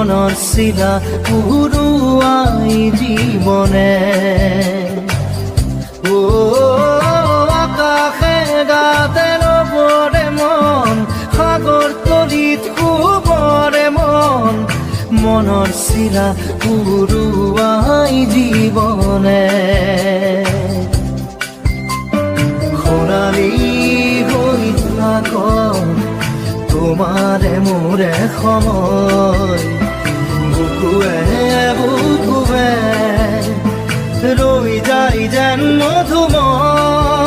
মনৰ চিলা উৰুৱাই জীৱনে আকাশে গাতে ৰবৰে মন সাগৰ তলিত শুবৰে মন মনৰ চিলা উৰুৱাই জীৱনে সোণালী হৈ থাক তোমাৰে মোৰে সময় বুকুৱে বুকুৱে ৰৈ যায় যেন মধুময়